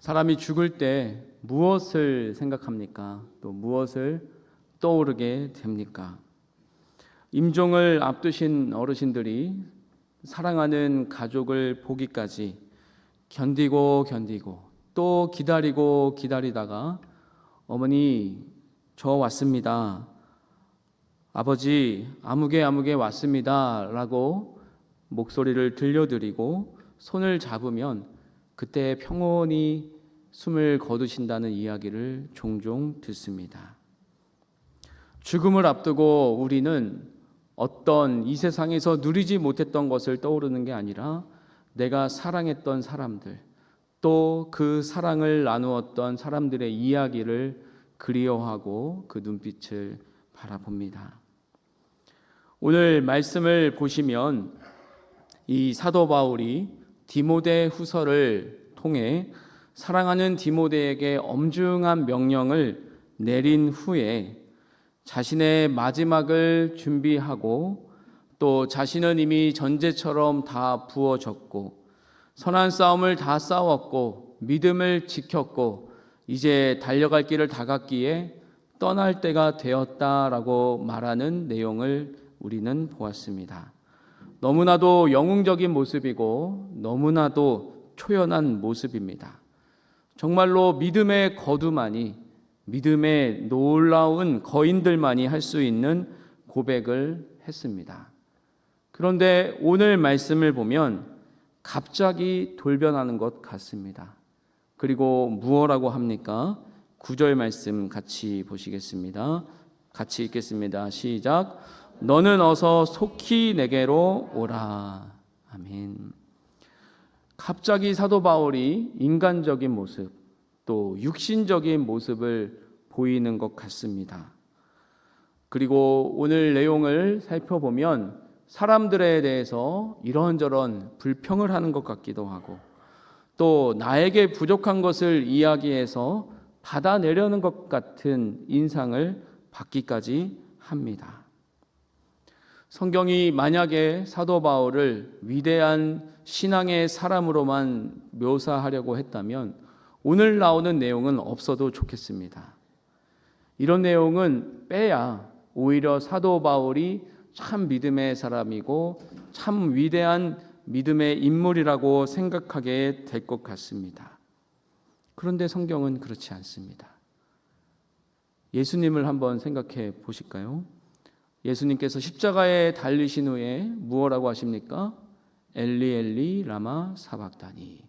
사람이 죽을 때 무엇을 생각합니까? 또 무엇을 떠오르게 됩니까? 임종을 앞두신 어르신들이 사랑하는 가족을 보기까지 견디고 또 기다리다가 어머니 저 왔습니다. 아버지 아무개 왔습니다. 라고 목소리를 들려드리고 손을 잡으면 그때 평온히 숨을 거두신다는 이야기를 종종 듣습니다. 죽음을 앞두고 우리는 어떤 이 세상에서 누리지 못했던 것을 떠오르는 게 아니라 내가 사랑했던 사람들, 또 그 사랑을 나누었던 사람들의 이야기를 그리워하고 그 눈빛을 바라봅니다. 오늘 말씀을 보시면 이 사도 바울이 디모데 후서를 통해 사랑하는 디모데에게 엄중한 명령을 내린 후에 자신의 마지막을 준비하고 또 자신은 이미 전제처럼 다 부어졌고 선한 싸움을 다 싸웠고 믿음을 지켰고 이제 달려갈 길을 다 갔기에 떠날 때가 되었다라고 말하는 내용을 우리는 보았습니다. 너무나도 영웅적인 모습이고 너무나도 초연한 모습입니다. 정말로 믿음의 거두만이, 믿음의 놀라운 거인들만이 할 수 있는 고백을 했습니다. 그런데 오늘 말씀을 보면 갑자기 돌변하는 것 같습니다. 그리고 무엇라고 합니까? 9절 말씀 같이 보시겠습니다. 같이 읽겠습니다. 시작. 너는 어서 속히 내게로 오라. 아멘. 갑자기 사도 바울이 인간적인 모습, 또 육신적인 모습을 보이는 것 같습니다. 그리고 오늘 내용을 살펴보면 사람들에 대해서 이런저런 불평을 하는 것 같기도 하고 또 나에게 부족한 것을 이야기해서 받아내려는 것 같은 인상을 받기까지 합니다. 성경이 만약에 사도 바울을 위대한 신앙의 사람으로만 묘사하려고 했다면 오늘 나오는 내용은 없어도 좋겠습니다. 이런 내용은 빼야 오히려 사도 바울이 참 믿음의 사람이고 참 위대한 믿음의 인물이라고 생각하게 될 것 같습니다. 그런데 성경은 그렇지 않습니다. 예수님을 한번 생각해 보실까요? 예수님께서 십자가에 달리신 후에 무엇라고 하십니까? 엘리 엘리 라마 사박다니,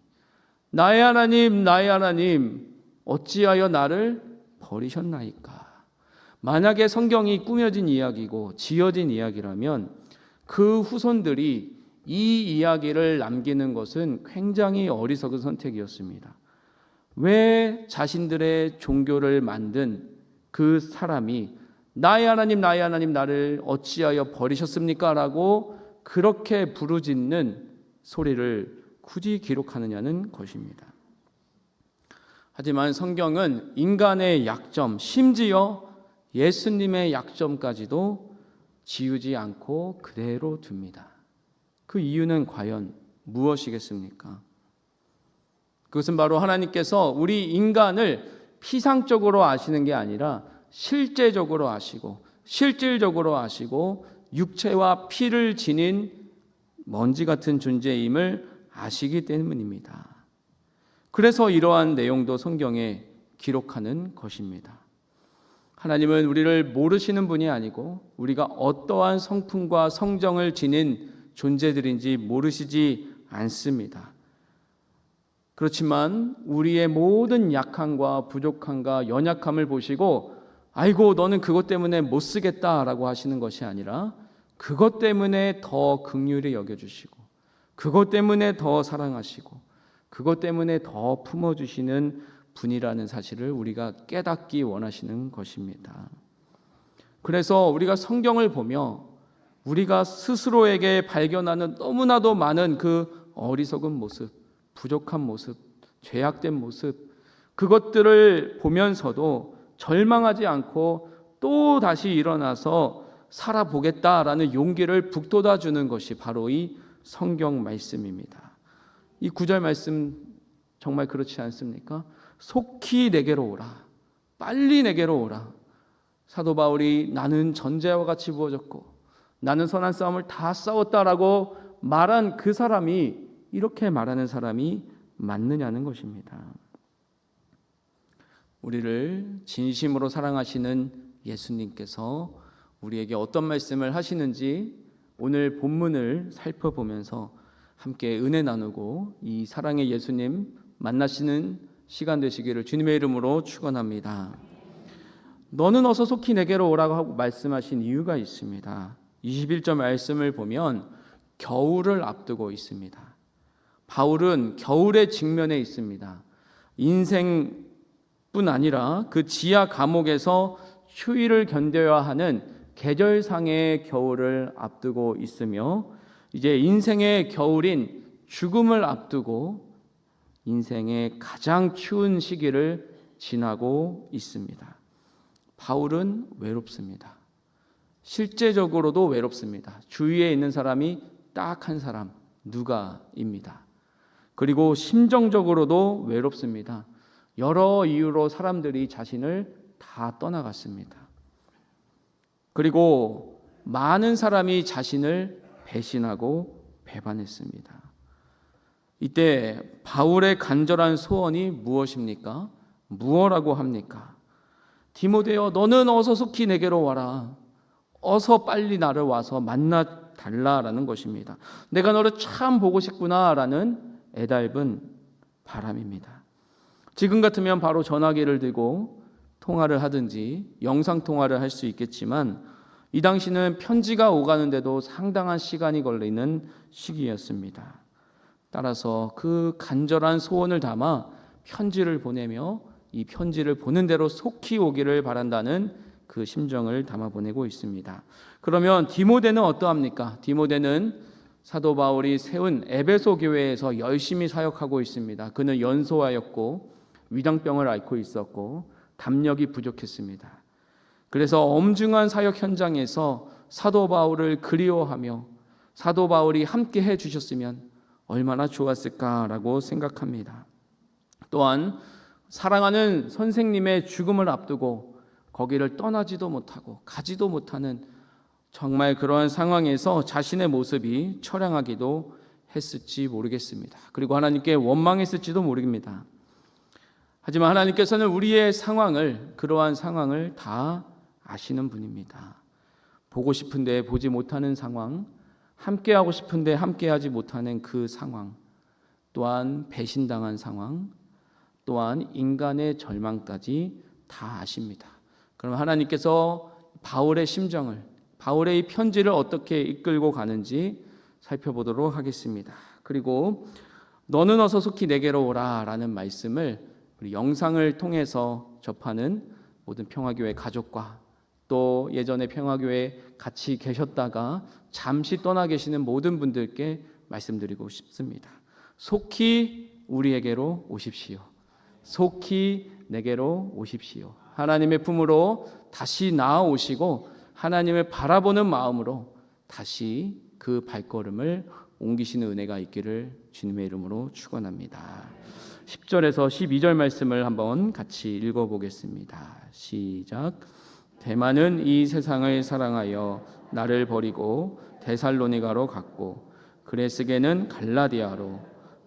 나의 하나님 어찌하여 나를 버리셨나이까. 만약에 성경이 꾸며진 이야기고 지어진 이야기라면 그 후손들이 이 이야기를 남기는 것은 굉장히 어리석은 선택이었습니다. 왜 자신들의 종교를 만든 그 사람이 나의 하나님 나를 어찌하여 버리셨습니까? 라고 그렇게 부르짖는 소리를 굳이 기록하느냐는 것입니다. 하지만 성경은 인간의 약점, 심지어 예수님의 약점까지도 지우지 않고 그대로 둡니다. 그 이유는 과연 무엇이겠습니까? 그것은 바로 하나님께서 우리 인간을 피상적으로 아시는 게 아니라 실제적으로 아시고 실질적으로 아시고 육체와 피를 지닌 먼지 같은 존재임을 아시기 때문입니다. 그래서 이러한 내용도 성경에 기록하는 것입니다. 하나님은 우리를 모르시는 분이 아니고 우리가 어떠한 성품과 성정을 지닌 존재들인지 모르시지 않습니다. 그렇지만 우리의 모든 약함과 부족함과 연약함을 보시고 아이고 너는 그것 때문에 못 쓰겠다라고 하시는 것이 아니라 그것 때문에 더 긍휼히 여겨주시고 그것 때문에 더 사랑하시고 그것 때문에 더 품어주시는 분이라는 사실을 우리가 깨닫기 원하시는 것입니다. 그래서 우리가 성경을 보며 우리가 스스로에게 발견하는 너무나도 많은 그 어리석은 모습, 부족한 모습, 죄악된 모습, 그것들을 보면서도 절망하지 않고 또 다시 일어나서 살아보겠다라는 용기를 북돋아 주는 것이 바로 이 성경 말씀입니다. 이 9절 말씀 정말 그렇지 않습니까? 속히 내게로 오라. 빨리 내게로 오라. 사도 바울이 나는 전제와 같이 부어졌고 나는 선한 싸움을 다 싸웠다라고 말한 그 사람이 이렇게 말하는 사람이 맞느냐는 것입니다. 우리를 진심으로 사랑하시는 예수님께서 우리에게 어떤 말씀을 하시는지 오늘 본문을 살펴보면서 함께 은혜 나누고 이 사랑의 예수님 만나시는 시간 되시기를 주님의 이름으로 축원합니다. 너는 어서 속히 내게로 오라고 하고 말씀하신 이유가 있습니다. 21절 말씀을 보면 겨울을 앞두고 있습니다. 바울은 겨울의 직면에 있습니다. 인생뿐 아니라 그 지하 감옥에서 추위를 견뎌야 하는 계절상의 겨울을 앞두고 있으며 이제 인생의 겨울인 죽음을 앞두고 인생의 가장 추운 시기를 지나고 있습니다. 바울은 외롭습니다. 실제적으로도 외롭습니다. 주위에 있는 사람이 딱 한 사람, 누가입니다. 그리고 심정적으로도 외롭습니다. 여러 이유로 사람들이 자신을 다 떠나갔습니다. 그리고 많은 사람이 자신을 배신하고 배반했습니다. 이때 바울의 간절한 소원이 무엇입니까? 무엇라고 합니까? 디모데여, 너는 어서 속히 내게로 와라. 어서 빨리 나를 와서 만나 달라라는 것입니다. 내가 너를 참 보고 싶구나라는 애달픈 바람입니다. 지금 같으면 바로 전화기를 들고 통화를 하든지 영상 통화를 할 수 있겠지만 이 당시는 편지가 오가는데도 상당한 시간이 걸리는 시기였습니다. 따라서 그 간절한 소원을 담아 편지를 보내며 이 편지를 보는 대로 속히 오기를 바란다는 그 심정을 담아 보내고 있습니다. 그러면 디모데는 어떠합니까? 디모데는 사도 바울이 세운 에베소 교회에서 열심히 사역하고 있습니다. 그는 연소하였고 위장병을 앓고 있었고 담력이 부족했습니다. 그래서 엄중한 사역 현장에서 사도 바울을 그리워하며 사도 바울이 함께 해 주셨으면 얼마나 좋았을까라고 생각합니다. 또한 사랑하는 선생님의 죽음을 앞두고 거기를 떠나지도 못하고 가지도 못하는 정말 그러한 상황에서 자신의 모습이 처량하기도 했을지 모르겠습니다. 그리고 하나님께 원망했을지도 모릅니다. 하지만 하나님께서는 우리의 상황을, 그러한 상황을 다 아시는 분입니다. 보고 싶은데 보지 못하는 상황, 함께하고 싶은데 함께하지 못하는 그 상황, 또한 배신당한 상황, 또한 인간의 절망까지 다 아십니다. 그럼 하나님께서 바울의 심정을, 바울의 이 편지를 어떻게 이끌고 가는지 살펴보도록 하겠습니다. 그리고 너는 어서 속히 내게로 오라 라는 말씀을 우리 영상을 통해서 접하는 모든 평화교회 가족과 또 예전에 평화교회 같이 계셨다가 잠시 떠나 계시는 모든 분들께 말씀드리고 싶습니다. 속히 우리에게로 오십시오. 속히 내게로 오십시오. 하나님의 품으로 다시 나아오시고 하나님을 바라보는 마음으로 다시 그 발걸음을 옮기시는 은혜가 있기를 주님의 이름으로 축원합니다. 10절에서 12절 말씀을 한번 같이 읽어보겠습니다. 시작. 데마는 이 세상을 사랑하여 나를 버리고 데살로니가로 갔고 그레스게는 갈라디아로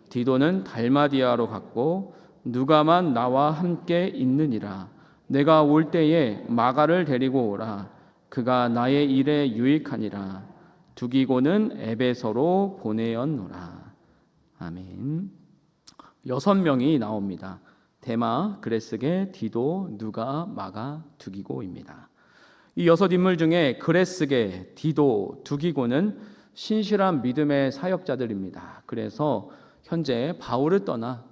디도는 달마디아로 갔고 누가만 나와 함께 있느니라. 내가 올 때에 마가를 데리고 오라. 그가 나의 일에 유익하니라. 두기고는 에베소로 보내었노라. 아멘. 6명이 나옵니다. 데마, 그레스게, 디도, 누가, 마가, 두기고입니다. 이 6 인물 중에 그레스게, 디도, 두기고는 신실한 믿음의 사역자들입니다. 그래서 현재 바울을 떠나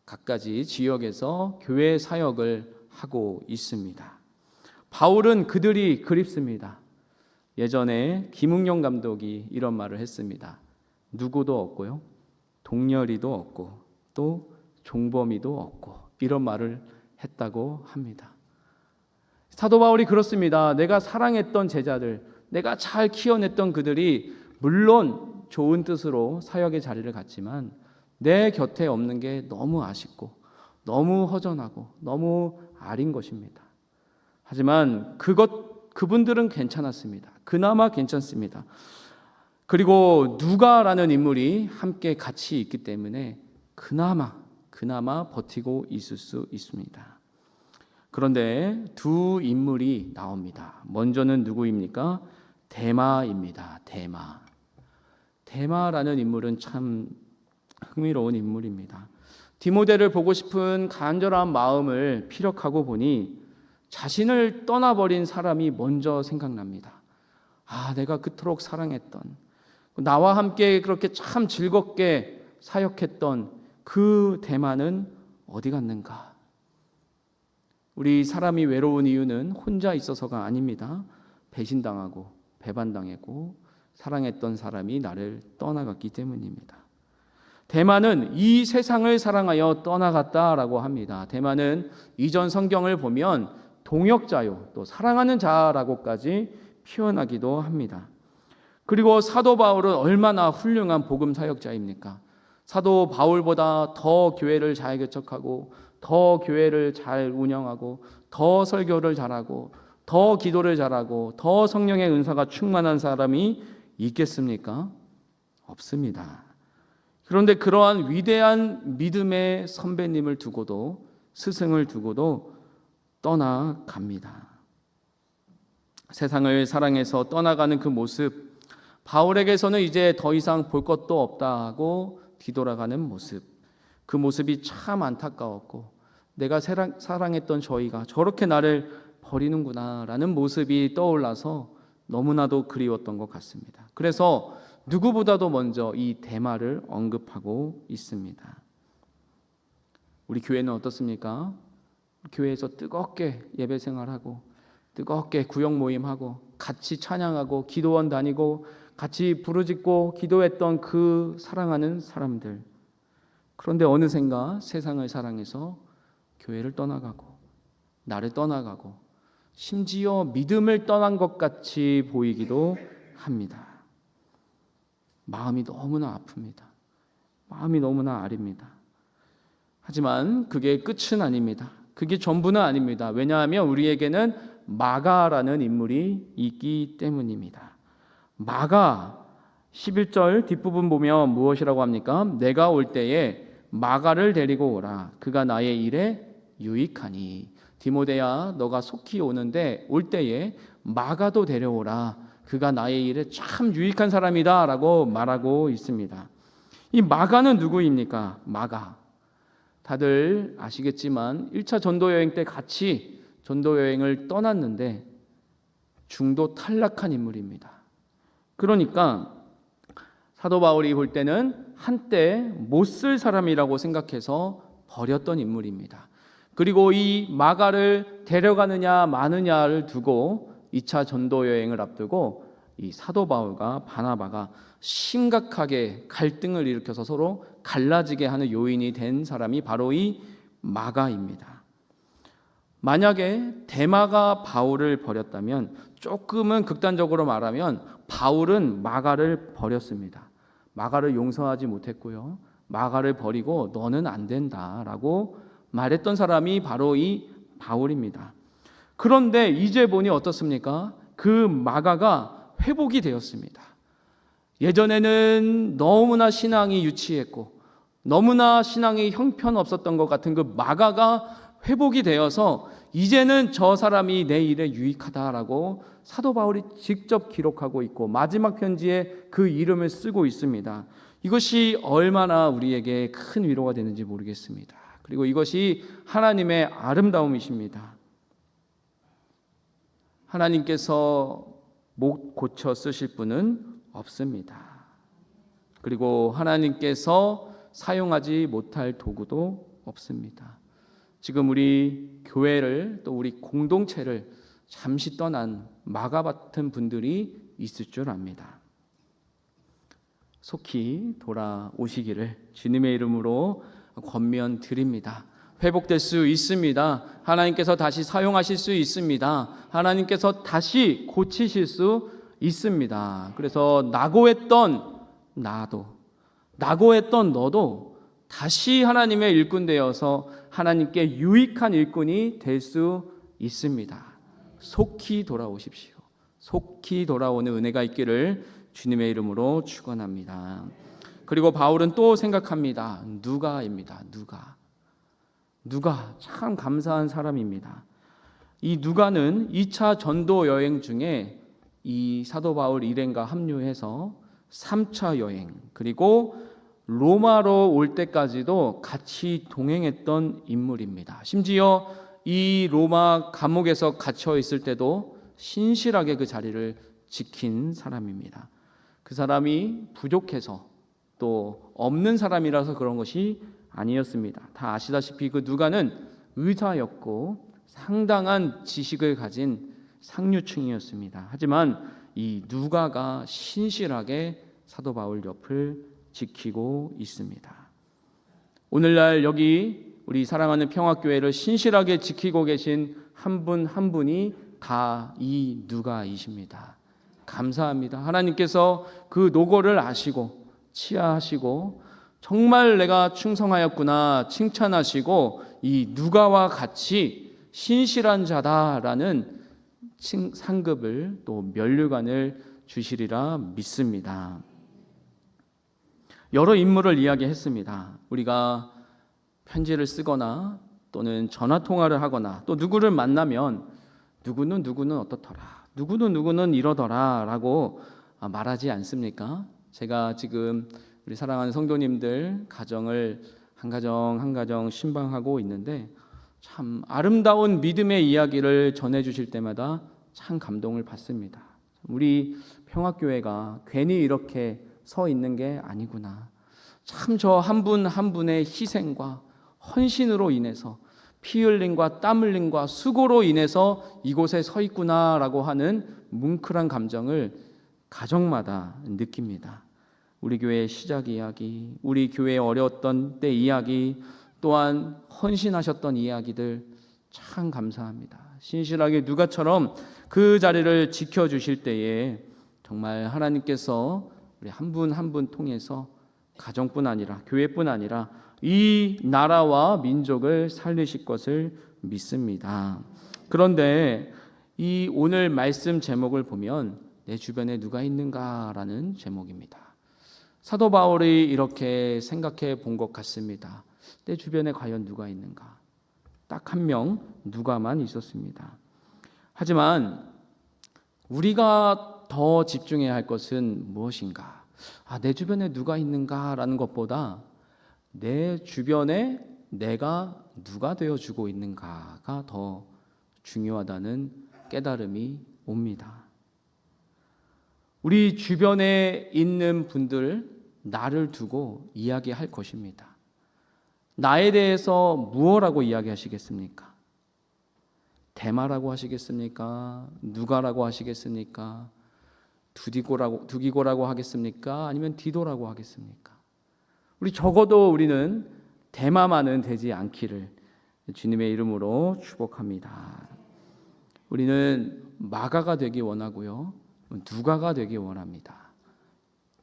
각가지 지역에서 교회 사역을 하고 있습니다. 바울은 그들이 그립습니다. 예전에 김웅영 감독이 이런 말을 했습니다. 누구도 없고요, 동열이도 없고 또 종범이도 없고 이런 말을 했다고 합니다. 사도 바울이 그렇습니다. 내가 사랑했던 제자들, 내가 잘 키워냈던 그들이 물론 좋은 뜻으로 사역의 자리를 갖지만 내 곁에 없는 게 너무 아쉽고 너무 허전하고 너무 아린 것입니다. 하지만 그분들은 괜찮았습니다. 그나마 괜찮습니다. 그리고 누가라는 인물이 함께 같이 있기 때문에 그나마 버티고 있을 수 있습니다. 그런데 두 인물이 나옵니다. 먼저는 누구입니까? 데마입니다. 데마라는 인물은 참 흥미로운 인물입니다. 디모데를 보고 싶은 간절한 마음을 피력하고 보니 자신을 떠나버린 사람이 먼저 생각납니다. 내가 그토록 사랑했던, 나와 함께 그렇게 참 즐겁게 사역했던 그 데마는 어디 갔는가? 우리 사람이 외로운 이유는 혼자 있어서가 아닙니다. 배신당하고 배반당했고 사랑했던 사람이 나를 떠나갔기 때문입니다. 데마는 이 세상을 사랑하여 떠나갔다라고 합니다. 데마는 이전 성경을 보면 동역자요, 또 사랑하는 자라고까지 표현하기도 합니다. 그리고 사도 바울은 얼마나 훌륭한 복음 사역자입니까? 사도 바울보다 더 교회를 잘 개척하고 더 교회를 잘 운영하고 더 설교를 잘하고 더 기도를 잘하고 더 성령의 은사가 충만한 사람이 있겠습니까? 없습니다. 그런데 그러한 위대한 믿음의 선배님을 두고도, 스승을 두고도 떠나갑니다. 세상을 사랑해서 떠나가는 그 모습, 바울에게서는 이제 더 이상 볼 것도 없다고 뒤돌아가는 모습, 그 모습이 참 안타까웠고, 내가 사랑했던 저희가 저렇게 나를 버리는구나 라는 모습이 떠올라서 너무나도 그리웠던 것 같습니다. 그래서 누구보다도 먼저 이 데마를 언급하고 있습니다. 우리 교회는 어떻습니까? 교회에서 뜨겁게 예배 생활하고 뜨겁게 구역 모임하고 같이 찬양하고 기도원 다니고 같이 부르짖고 기도했던 그 사랑하는 사람들, 그런데 어느샌가 세상을 사랑해서 교회를 떠나가고 나를 떠나가고 심지어 믿음을 떠난 것 같이 보이기도 합니다. 마음이 너무나 아픕니다. 마음이 너무나 아립니다. 하지만 그게 끝은 아닙니다. 그게 전부는 아닙니다. 왜냐하면 우리에게는 마가라는 인물이 있기 때문입니다. 마가 11절 뒷부분 보면 무엇이라고 합니까? 내가 올 때에 마가를 데리고 오라. 그가 나의 일에 유익하니. 디모데야, 너가 속히 오는데 올 때에 마가도 데려오라. 그가 나의 일에 참 유익한 사람이다 라고 말하고 있습니다. 이 마가는 누구입니까? 마가, 다들 아시겠지만 1차 전도여행 때 같이 전도여행을 떠났는데 중도 탈락한 인물입니다. 그러니까 사도 바울이 볼 때는 한때 못 쓸 사람이라고 생각해서 버렸던 인물입니다. 그리고 이 마가를 데려가느냐 마느냐를 두고 2차 전도 여행을 앞두고 이 사도 바울과 바나바가 심각하게 갈등을 일으켜서 서로 갈라지게 하는 요인이 된 사람이 바로 이 마가입니다. 만약에 데마가 바울을 버렸다면, 조금은 극단적으로 말하면 바울은 마가를 버렸습니다. 마가를 용서하지 못했고요, 마가를 버리고 너는 안 된다라고 말했던 사람이 바로 이 바울입니다. 그런데 이제 보니 어떻습니까? 그 마가가 회복이 되었습니다. 예전에는 너무나 신앙이 유치했고 너무나 신앙이 형편없었던 것 같은 그 마가가 회복이 되어서 이제는 저 사람이 내 일에 유익하다라고 사도 바울이 직접 기록하고 있고 마지막 편지에 그 이름을 쓰고 있습니다. 이것이 얼마나 우리에게 큰 위로가 되는지 모르겠습니다. 그리고 이것이 하나님의 아름다움이십니다. 하나님께서 못 고쳐 쓰실 분은 없습니다. 그리고 하나님께서 사용하지 못할 도구도 없습니다. 지금 우리 교회를, 또 우리 공동체를 잠시 떠난 마가 같은 분들이 있을 줄 압니다. 속히 돌아오시기를 주님의 이름으로 권면드립니다. 회복될 수 있습니다. 하나님께서 다시 사용하실 수 있습니다. 하나님께서 다시 고치실 수 있습니다. 그래서 낙오했던 나도, 낙오했던 너도 다시 하나님의 일꾼 되어서 하나님께 유익한 일꾼이 될 수 있습니다. 속히 돌아오십시오. 속히 돌아오는 은혜가 있기를 주님의 이름으로 축원합니다. 그리고 바울은 또 생각합니다. 누가입니다. 누가 참 감사한 사람입니다. 이 누가는 2차 전도 여행 중에 이 사도 바울 일행과 합류해서 3차 여행 그리고 로마로 올 때까지도 같이 동행했던 인물입니다. 심지어 이 로마 감옥에서 갇혀 있을 때도 신실하게 그 자리를 지킨 사람입니다. 그 사람이 부족해서 또 없는 사람이라서 그런 것이 아니었습니다. 다 아시다시피 그 누가는 의사였고 상당한 지식을 가진 상류층이었습니다. 하지만 이 누가가 신실하게 사도 바울 옆을 지키고 있습니다. 오늘날 여기 우리 사랑하는 평화교회를 신실하게 지키고 계신 한 분 한 분이 다 이 누가이십니다. 감사합니다. 하나님께서 그 노고를 아시고 치하하시고 정말 내가 충성하였구나 칭찬하시고 이 누가와 같이 신실한 자다라는 상급을 또 면류관을 주시리라 믿습니다. 여러 인물을 이야기했습니다. 우리가 편지를 쓰거나 또는 전화통화를 하거나 또 누구를 만나면 누구는 어떻더라, 누구는 이러더라 라고 말하지 않습니까? 제가 지금 우리 사랑하는 성도님들 가정을 한 가정 신방하고 있는데 참 아름다운 믿음의 이야기를 전해주실 때마다 참 감동을 받습니다. 우리 평화교회가 괜히 이렇게 서 있는 게 아니구나. 참 저 한 분 한 분의 희생과 헌신으로 인해서 피 흘림과 땀 흘림과 수고로 인해서 이곳에 서 있구나라고 하는 뭉클한 감정을 가정마다 느낍니다. 우리 교회의 시작 이야기, 우리 교회의 어려웠던 때 이야기, 또한 헌신하셨던 이야기들 참 감사합니다. 신실하게 누가처럼 그 자리를 지켜주실 때에 정말 하나님께서 우리 한 분 한 분 통해서 가정뿐 아니라 교회뿐 아니라 이 나라와 민족을 살리실 것을 믿습니다. 그런데 이 오늘 말씀 제목을 보면 내 주변에 누가 있는가라는 제목입니다. 사도 바울이 이렇게 생각해 본 것 같습니다. 내 주변에 과연 누가 있는가? 딱 한 명 누가만 있었습니다. 하지만 우리가 더 집중해야 할 것은 무엇인가? 내 주변에 누가 있는가라는 것보다 내 주변에 내가 누가 되어주고 있는가가 더 중요하다는 깨달음이 옵니다. 우리 주변에 있는 분들 나를 두고 이야기할 것입니다. 나에 대해서 무엇라고 이야기하시겠습니까? 대마라고 하시겠습니까? 누가라고 하시겠습니까? 두기고라고 하겠습니까? 아니면 디도라고 하겠습니까? 우리 적어도 우리는 대마만은 되지 않기를 주님의 이름으로 축복합니다. 우리는 마가가 되기 원하고요, 누가가 되기 원합니다.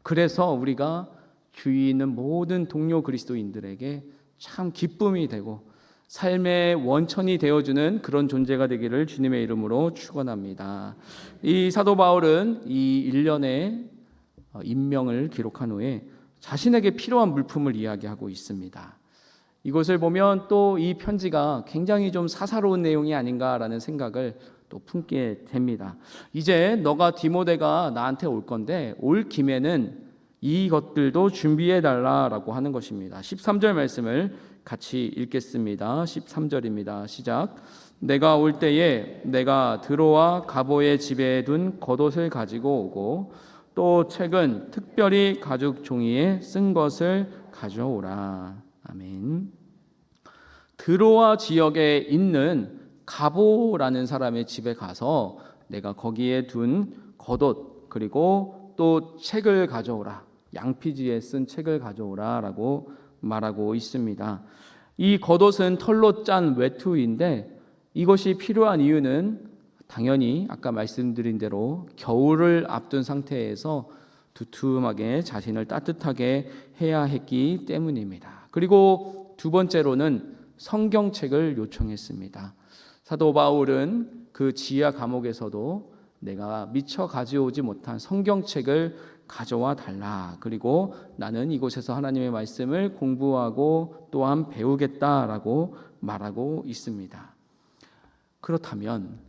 그래서 우리가 주위에 있는 모든 동료 그리스도인들에게 참 기쁨이 되고 삶의 원천이 되어주는 그런 존재가 되기를 주님의 이름으로 축원합니다. 이 사도 바울은 이 일련의 임명을 기록한 후에 자신에게 필요한 물품을 이야기하고 있습니다. 이것을 보면 또 이 편지가 굉장히 좀 사사로운 내용이 아닌가라는 생각을 또 품게 됩니다. 이제 너가 디모데가 나한테 올 건데 올 김에는 이것들도 준비해 달라라고 하는 것입니다. 13절 말씀을 같이 읽겠습니다. 13절입니다. 시작. 내가 올 때에 내가 드로와 가보의 집에 둔 겉옷을 가지고 오고 또 책은 특별히 가죽 종이에 쓴 것을 가져오라. 아멘. 드로아 지역에 있는 가보라는 사람의 집에 가서 내가 거기에 둔 겉옷 그리고 또 책을 가져오라. 양피지에 쓴 책을 가져오라 라고 말하고 있습니다. 이 겉옷은 털로 짠 외투인데 이것이 필요한 이유는 당연히 아까 말씀드린 대로 겨울을 앞둔 상태에서 두툼하게 자신을 따뜻하게 해야 했기 때문입니다. 그리고 두 번째로는 성경책을 요청했습니다. 사도 바울은 그 지하 감옥에서도 내가 미처 가져오지 못한 성경책을 가져와 달라. 그리고 나는 이곳에서 하나님의 말씀을 공부하고 또한 배우겠다라고 말하고 있습니다. 그렇다면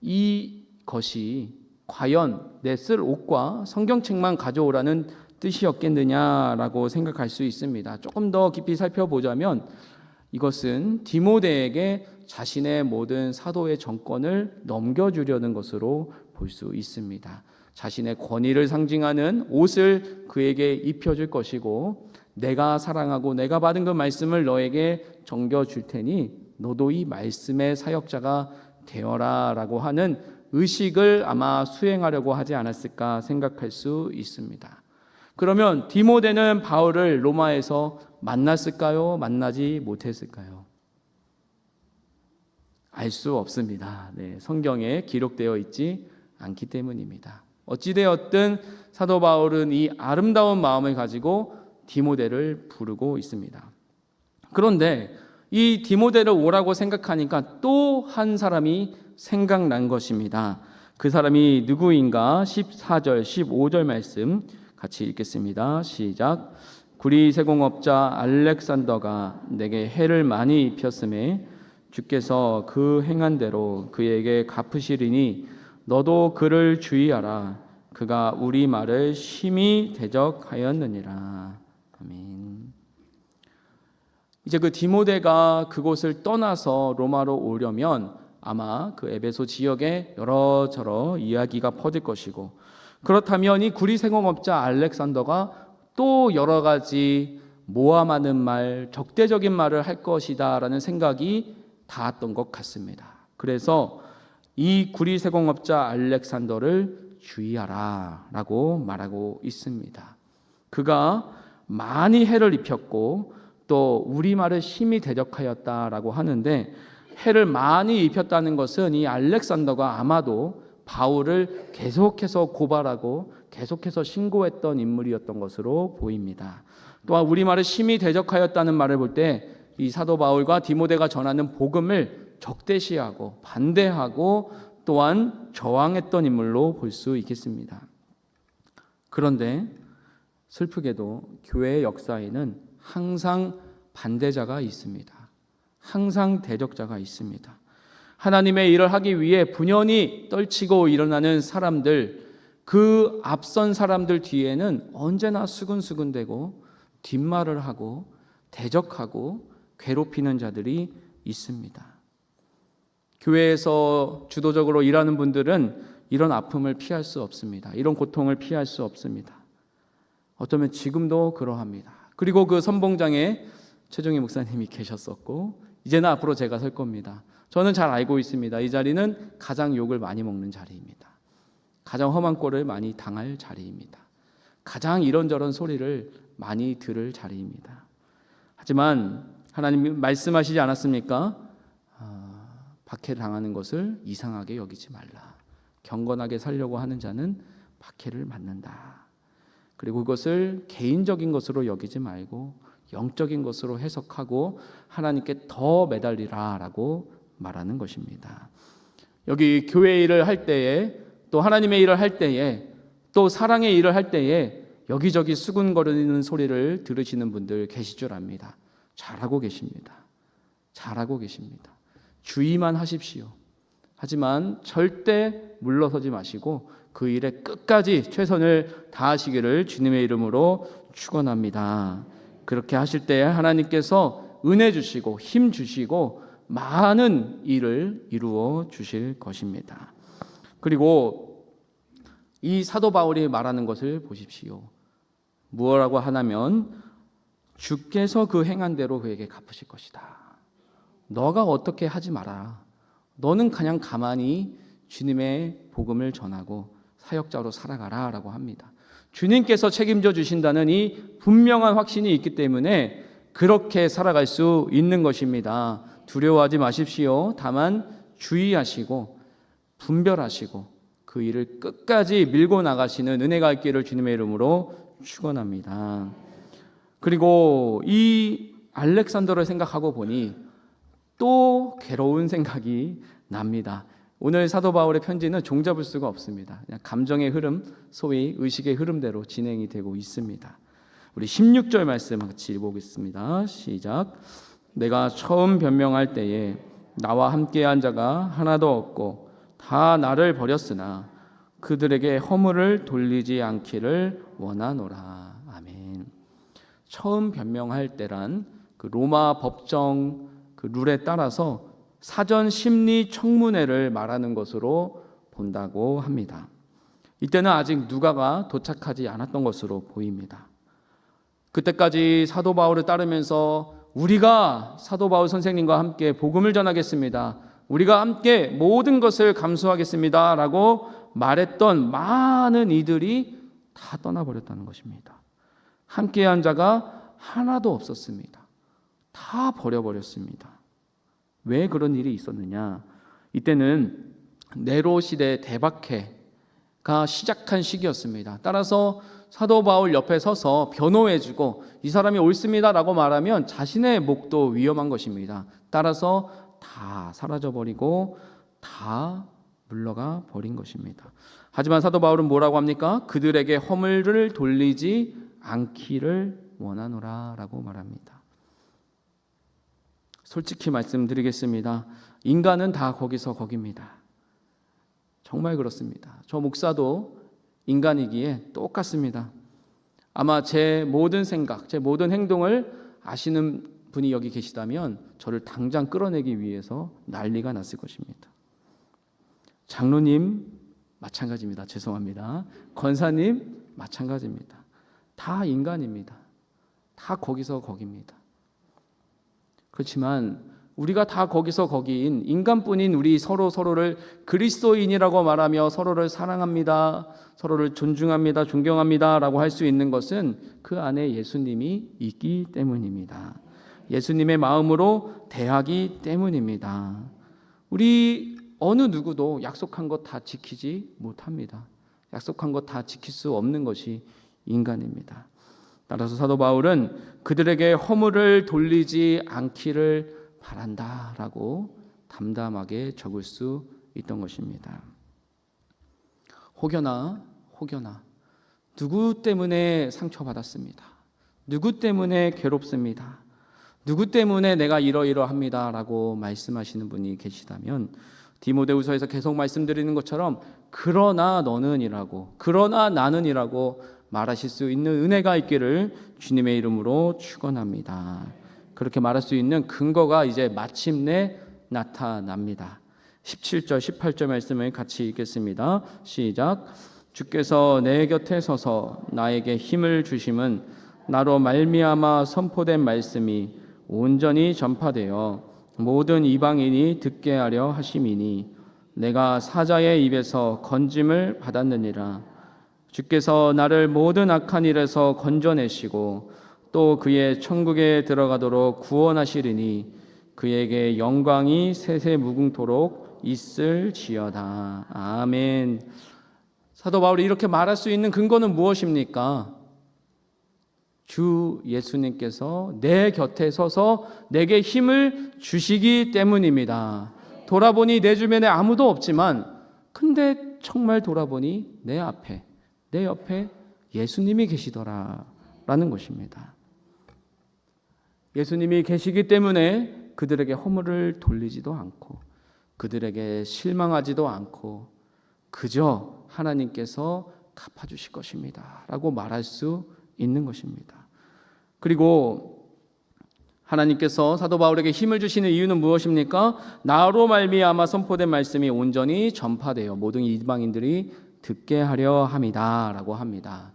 이것이 과연 내 쓸 옷과 성경책만 가져오라는 뜻이었겠느냐라고 생각할 수 있습니다. 조금 더 깊이 살펴보자면 이것은 디모데에게 자신의 모든 사도의 정권을 넘겨주려는 것으로 볼 수 있습니다. 자신의 권위를 상징하는 옷을 그에게 입혀줄 것이고, 내가 사랑하고 내가 받은 그 말씀을 너에게 정겨줄 테니 너도 이 말씀의 사역자가 되어라 라고 하는 의식을 아마 수행하려고 하지 않았을까 생각할 수 있습니다. 그러면 디모데는 바울을 로마에서 만났을까요? 만나지 못했을까요? 알 수 없습니다. 성경에 기록되어 있지 않기 때문입니다. 어찌되었든 사도 바울은 이 아름다운 마음을 가지고 디모데를 부르고 있습니다. 그런데 이 디모데를 오라고 생각하니까 또 한 사람이 생각난 것입니다. 그 사람이 누구인가? 14절, 15절 말씀 같이 읽겠습니다. 시작. 구리 세공업자 알렉산더가 내게 해를 많이 입혔음에 주께서 그 행한 대로 그에게 갚으시리니 너도 그를 주의하라. 그가 우리 말을 심히 대적하였느니라. 아멘. 이제 그 디모데가 그곳을 떠나서 로마로 오려면 아마 그 에베소 지역에 여러저러 이야기가 퍼질 것이고, 그렇다면 이 구리세공업자 알렉산더가 또 여러 가지 모함하는 말, 적대적인 말을 할 것이다 라는 생각이 닿았던 것 같습니다. 그래서 이 구리세공업자 알렉산더를 주의하라 라고 말하고 있습니다. 그가 많이 해를 입혔고 또 우리 말을 심히 대적하였다라고 하는데, 해를 많이 입혔다는 것은 이 알렉산더가 아마도 바울을 계속해서 고발하고 계속해서 신고했던 인물이었던 것으로 보입니다. 또한 우리 말을 심히 대적하였다는 말을 볼 때 이 사도 바울과 디모데가 전하는 복음을 적대시하고 반대하고 또한 저항했던 인물로 볼 수 있겠습니다. 그런데 슬프게도 교회의 역사에는 항상 반대자가 있습니다. 항상 대적자가 있습니다. 하나님의 일을 하기 위해 분연히 떨치고 일어나는 사람들, 그 앞선 사람들 뒤에는 언제나 수근수근대고 뒷말을 하고 대적하고 괴롭히는 자들이 있습니다. 교회에서 주도적으로 일하는 분들은 이런 아픔을 피할 수 없습니다. 이런 고통을 피할 수 없습니다. 어쩌면 지금도 그러합니다. 그리고 그 선봉장에 최종희 목사님이 계셨었고, 이제는 앞으로 제가 설 겁니다. 저는 잘 알고 있습니다. 이 자리는 가장 욕을 많이 먹는 자리입니다. 가장 험한 꼴을 많이 당할 자리입니다. 가장 이런저런 소리를 많이 들을 자리입니다. 하지만 하나님이 말씀하시지 않았습니까? 박해를 당하는 것을 이상하게 여기지 말라. 경건하게 살려고 하는 자는 박해를 맞는다. 그리고 그것을 개인적인 것으로 여기지 말고 영적인 것으로 해석하고 하나님께 더 매달리라 라고 말하는 것입니다. 여기 교회 일을 할 때에, 또 하나님의 일을 할 때에, 또 사랑의 일을 할 때에 여기저기 수군거리는 소리를 들으시는 분들 계실 줄 압니다. 잘하고 계십니다. 잘하고 계십니다. 주의만 하십시오. 하지만 절대 물러서지 마시고 그 일에 끝까지 최선을 다하시기를 주님의 이름으로 축원합니다. 그렇게 하실 때 하나님께서 은혜 주시고 힘 주시고 많은 일을 이루어 주실 것입니다. 그리고 이 사도 바울이 말하는 것을 보십시오. 무엇라고 하냐면 주께서 그 행한 대로 그에게 갚으실 것이다. 너가 어떻게 하지 마라. 너는 그냥 가만히 주님의 복음을 전하고 사역자로 살아가라 라고 합니다. 주님께서 책임져 주신다는 이 분명한 확신이 있기 때문에 그렇게 살아갈 수 있는 것입니다. 두려워하지 마십시오. 다만 주의하시고 분별하시고 그 일을 끝까지 밀고 나가시는 은혜가 있기를 주님의 이름으로 축원합니다. 그리고 이 알렉산더를 생각하고 보니 또 괴로운 생각이 납니다. 오늘 사도 바울의 편지는 종잡을 수가 없습니다. 그냥 감정의 흐름, 소위 의식의 흐름대로 진행이 되고 있습니다. 우리 16절 말씀 같이 보겠습니다. 시작. 내가 처음 변명할 때에 나와 함께한 자가 하나도 없고 다 나를 버렸으나 그들에게 허물을 돌리지 않기를 원하노라. 아멘. 처음 변명할 때란 그 로마 법정 그 룰에 따라서 사전 심리 청문회를 말하는 것으로 본다고 합니다. 이때는 아직 누가가 도착하지 않았던 것으로 보입니다. 그때까지 사도 바울을 따르면서 우리가 사도 바울 선생님과 함께 복음을 전하겠습니다. 우리가 함께 모든 것을 감수하겠습니다. 라고 말했던 많은 이들이 다 떠나버렸다는 것입니다. 함께한 자가 하나도 없었습니다. 다 버려버렸습니다. 왜 그런 일이 있었느냐? 이때는 네로 시대 대박해가 시작한 시기였습니다. 따라서 사도 바울 옆에 서서 변호해주고 이 사람이 옳습니다라고 말하면 자신의 목도 위험한 것입니다. 따라서 다 사라져버리고 다 물러가 버린 것입니다. 하지만 사도 바울은 뭐라고 합니까? 그들에게 허물을 돌리지 않기를 원하노라 라고 말합니다. 솔직히 말씀드리겠습니다. 인간은 다 거기서 거깁니다. 정말 그렇습니다. 저 목사도 인간이기에 똑같습니다. 아마 제 모든 생각, 제 모든 행동을 아시는 분이 여기 계시다면 저를 당장 끌어내기 위해서 난리가 났을 것입니다. 장로님 마찬가지입니다. 죄송합니다. 권사님 마찬가지입니다. 다 인간입니다. 다 거기서 거깁니다. 그렇지만 우리가 다 거기서 거기인 인간뿐인 우리 서로를 그리스도인이라고 말하며 서로를 사랑합니다, 서로를 존중합니다, 존경합니다 라고 할 수 있는 것은 그 안에 예수님이 있기 때문입니다. 예수님의 마음으로 대하기 때문입니다. 우리 어느 누구도 약속한 것 다 지키지 못합니다. 약속한 것 다 지킬 수 없는 것이 인간입니다. 따라서 사도 바울은 그들에게 허물을 돌리지 않기를 바란다라고 담담하게 적을 수 있던 것입니다. 혹여나 누구 때문에 상처받았습니다. 누구 때문에 괴롭습니다. 누구 때문에 내가 이러이러합니다 라고 말씀하시는 분이 계시다면 디모데후서에서 계속 말씀드리는 것처럼 그러나 너는 이라고, 그러나 나는 이라고 말하실 수 있는 은혜가 있기를 주님의 이름으로 축원합니다. 그렇게 말할 수 있는 근거가 이제 마침내 나타납니다. 17절 18절 말씀을 같이 읽겠습니다. 시작. 주께서 내 곁에 서서 나에게 힘을 주심은 나로 말미암아 선포된 말씀이 온전히 전파되어 모든 이방인이 듣게 하려 하심이니 내가 사자의 입에서 건짐을 받았느니라. 주께서 나를 모든 악한 일에서 건져내시고 또 그의 천국에 들어가도록 구원하시리니 그에게 영광이 세세무궁토록 있을지어다. 아멘. 사도 바울이 이렇게 말할 수 있는 근거는 무엇입니까? 주 예수님께서 내 곁에 서서 내게 힘을 주시기 때문입니다. 돌아보니 내 주변에 아무도 없지만 근데 정말 돌아보니 내 앞에, 내 옆에 예수님이 계시더라라는 것입니다. 예수님이 계시기 때문에 그들에게 허물을 돌리지도 않고 그들에게 실망하지도 않고 그저 하나님께서 갚아주실 것입니다 라고 말할 수 있는 것입니다. 그리고 하나님께서 사도 바울에게 힘을 주시는 이유는 무엇입니까? 나로 말미암아 선포된 말씀이 온전히 전파되어 모든 이방인들이 듣게 하려 함이다 라고 합니다.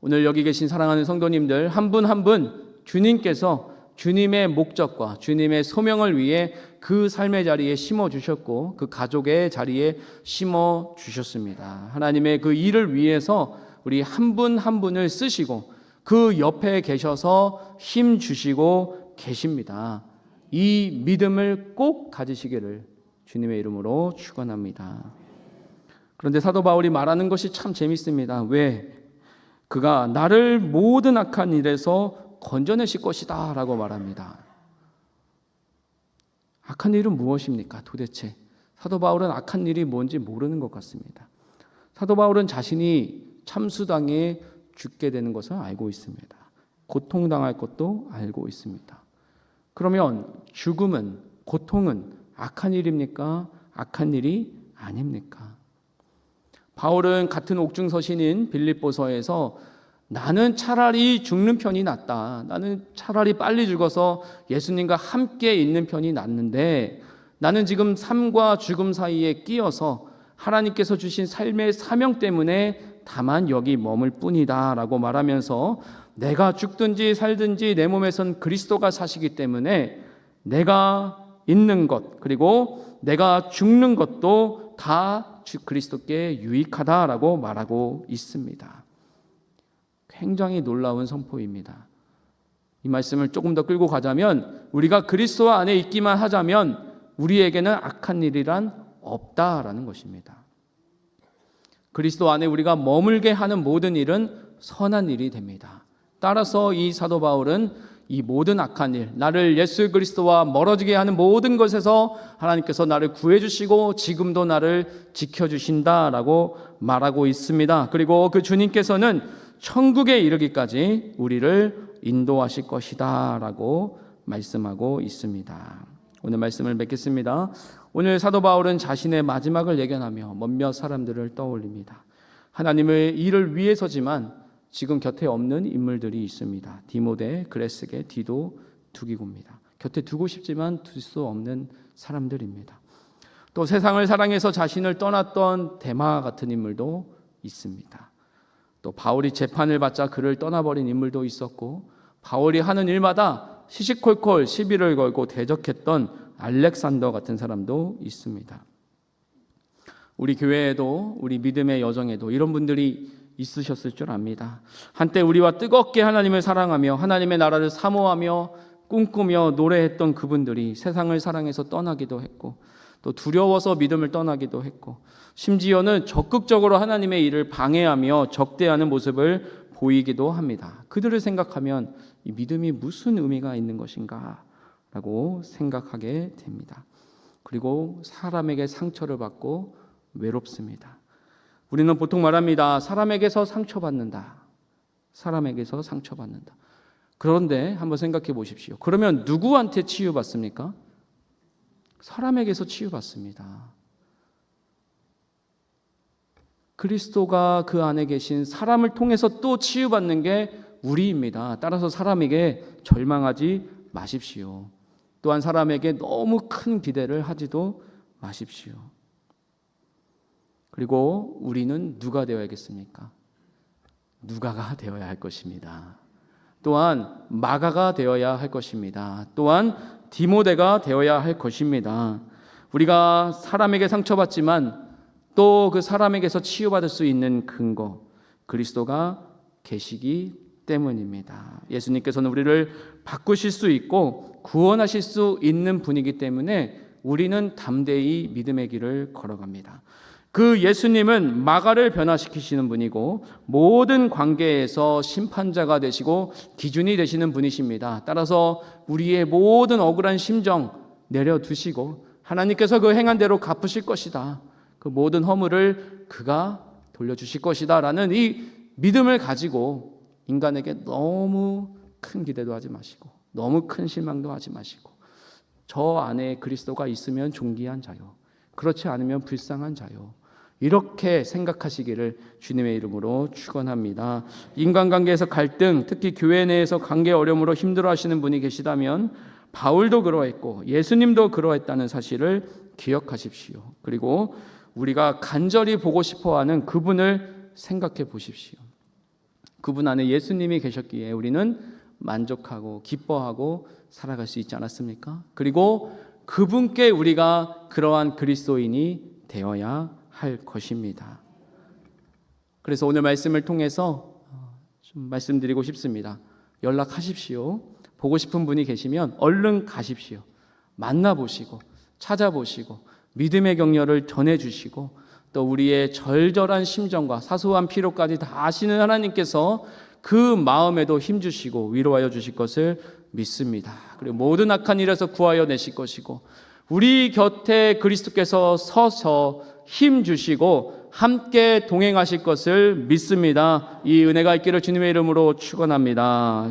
오늘 여기 계신 사랑하는 성도님들 한 분 한 분 주님께서 주님의 목적과 주님의 소명을 위해 그 삶의 자리에 심어주셨고 그 가족의 자리에 심어주셨습니다. 하나님의 그 일을 위해서 우리 한 분 한 분을 쓰시고 그 옆에 계셔서 힘 주시고 계십니다. 이 믿음을 꼭 가지시기를 주님의 이름으로 축원합니다. 그런데 사도 바울이 말하는 것이 참 재밌습니다. 왜? 그가 나를 모든 악한 일에서 건져내실 것이다 라고 말합니다. 악한 일은 무엇입니까? 도대체 사도 바울은 악한 일이 뭔지 모르는 것 같습니다. 사도 바울은 자신이 참수당해 죽게 되는 것을 알고 있습니다. 고통당할 것도 알고 있습니다. 그러면 죽음은, 고통은 악한 일입니까? 악한 일이 아닙니까? 바울은 같은 옥중 서신인 빌립보서에서 나는 차라리 죽는 편이 낫다. 나는 차라리 빨리 죽어서 예수님과 함께 있는 편이 낫는데 나는 지금 삶과 죽음 사이에 끼어서 하나님께서 주신 삶의 사명 때문에 다만 여기 머물 뿐이다 라고 말하면서 내가 죽든지 살든지 내 몸에선 그리스도가 사시기 때문에 내가 있는 것 그리고 내가 죽는 것도 다 그리스도께 유익하다라고 말하고 있습니다. 굉장히 놀라운 선포입니다. 이 말씀을 조금 더 끌고 가자면 우리가 그리스도 안에 있기만 하자면 우리에게는 악한 일이란 없다라는 것입니다. 그리스도 안에 우리가 머물게 하는 모든 일은 선한 일이 됩니다. 따라서 이 사도 바울은 이 모든 악한 일, 나를 예수 그리스도와 멀어지게 하는 모든 것에서 하나님께서 나를 구해주시고 지금도 나를 지켜주신다라고 말하고 있습니다. 그리고 그 주님께서는 천국에 이르기까지 우리를 인도하실 것이다 라고 말씀하고 있습니다. 오늘 말씀을 맺겠습니다. 오늘 사도 바울은 자신의 마지막을 예견하며 몇몇 사람들을 떠올립니다. 하나님의 일을 위해서지만 지금 곁에 없는 인물들이 있습니다. 디모데, 그레스게, 디도, 두기고입니다. 곁에 두고 싶지만 둘 수 없는 사람들입니다. 또 세상을 사랑해서 자신을 떠났던 데마 같은 인물도 있습니다. 또 바울이 재판을 받자 그를 떠나버린 인물도 있었고 바울이 하는 일마다 시시콜콜 시비를 걸고 대적했던 알렉산더 같은 사람도 있습니다. 우리 교회에도 우리 믿음의 여정에도 이런 분들이 있으셨을 줄 압니다. 한때 우리와 뜨겁게 하나님을 사랑하며 하나님의 나라를 사모하며 꿈꾸며 노래했던 그분들이 세상을 사랑해서 떠나기도 했고 또 두려워서 믿음을 떠나기도 했고 심지어는 적극적으로 하나님의 일을 방해하며 적대하는 모습을 보이기도 합니다. 그들을 생각하면 이 믿음이 무슨 의미가 있는 것인가 라고 생각하게 됩니다. 그리고 사람에게 상처를 받고 외롭습니다. 우리는 보통 말합니다. 사람에게서 상처받는다. 사람에게서 상처받는다. 그런데 한번 생각해 보십시오. 그러면 누구한테 치유받습니까? 사람에게서 치유받습니다. 그리스도가 그 안에 계신 사람을 통해서 또 치유받는 게 우리입니다. 따라서 사람에게 절망하지 마십시오. 또한 사람에게 너무 큰 기대를 하지도 마십시오. 그리고 우리는 누가 되어야겠습니까? 누가가 되어야 할 것입니다. 또한 마가가 되어야 할 것입니다. 또한 디모데가 되어야 할 것입니다. 우리가 사람에게 상처받지만 또 그 사람에게서 치유받을 수 있는 근거, 그리스도가 계시기 때문입니다. 예수님께서는 우리를 바꾸실 수 있고 구원하실 수 있는 분이기 때문에 우리는 담대히 믿음의 길을 걸어갑니다. 그 예수님은 마가를 변화시키시는 분이고 모든 관계에서 심판자가 되시고 기준이 되시는 분이십니다. 따라서 우리의 모든 억울한 심정 내려두시고 하나님께서 그 행한 대로 갚으실 것이다. 그 모든 허물을 그가 돌려주실 것이다 라는 이 믿음을 가지고 인간에게 너무 큰 기대도 하지 마시고 너무 큰 실망도 하지 마시고 저 안에 그리스도가 있으면 존귀한 자요, 그렇지 않으면 불쌍한 자요, 이렇게 생각하시기를 주님의 이름으로 축원합니다. 인간관계에서 갈등, 특히 교회 내에서 관계 어려움으로 힘들어하시는 분이 계시다면 바울도 그러했고 예수님도 그러했다는 사실을 기억하십시오. 그리고 우리가 간절히 보고 싶어하는 그분을 생각해 보십시오. 그분 안에 예수님이 계셨기에 우리는 만족하고 기뻐하고 살아갈 수 있지 않았습니까? 그리고 그분께 우리가 그러한 그리스도인이 되어야 할 것입니다. 그래서 오늘 말씀을 통해서 좀 말씀드리고 싶습니다. 연락하십시오. 보고 싶은 분이 계시면 얼른 가십시오. 만나보시고 찾아보시고 믿음의 격려를 전해주시고 또 우리의 절절한 심정과 사소한 필요까지 다 아시는 하나님께서 그 마음에도 힘주시고 위로하여 주실 것을 믿습니다. 그리고 모든 악한 일에서 구하여 내실 것이고 우리 곁에 그리스도께서 서서 힘주시고 함께 동행하실 것을 믿습니다. 이 은혜가 있기를 주님의 이름으로 축원합니다.